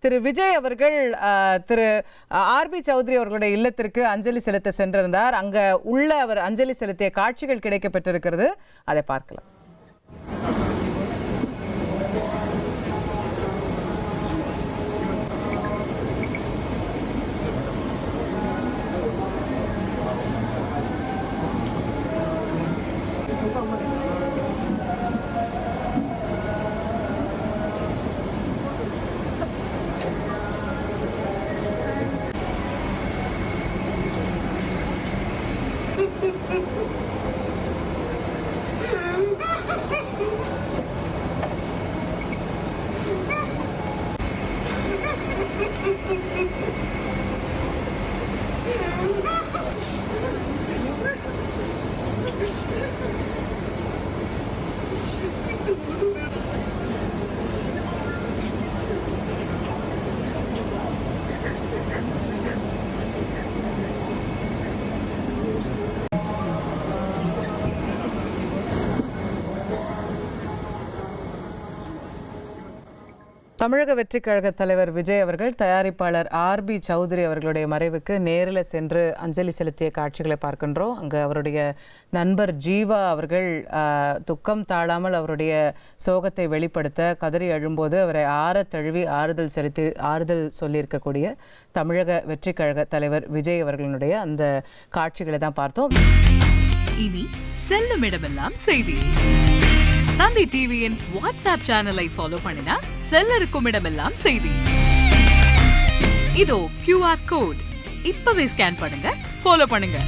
திரு விஜய் அவர்கள் திரு ஆர்பி சௌத்ரி அவர்களுடைய இல்லத்திற்கு அஞ்சலி செலுத்த சென்றிருந்தார். அங்க உள்ள அவர் அஞ்சலி செலுத்திய காட்சிகள் கிடைக்கப்பட்டிருக்கிறது. அதை பார்க்கலாம். தமிழக வெற்றிக் கழக தலைவர் விஜய் அவர்கள் தயாரிப்பாளர் ஆர்பி சௌத்ரி அவர்களுடைய மறைவுக்கு நேரில் சென்று அஞ்சலி செலுத்திய காட்சிகளை பார்க்கின்றோம். அங்கு அவருடைய நண்பர் ஜீவா அவர்கள் துக்கம் தாழாமல் அவருடைய சோகத்தை வெளிப்படுத்த கதறி அழும்போது அவரை தழுவி ஆறுதல் சொல்லியிருக்கக்கூடிய தமிழக வெற்றிக் கழக தலைவர் விஜய் அவர்களுடைய அந்த காட்சிகளை தான் பார்த்தோம். இனி செல்லும் இடமெல்லாம் செய்தி. தந்தி டிவியின் வாட்ஸ்அப் சேனலை ஃபாலோ பண்ணினா செல்ல இருக்கும் இடமெல்லாம் செய்தி. இதோ QR கோட் இப்பவே ஸ்கேன் பண்ணுங்க, ஃபாலோ பண்ணுங்க.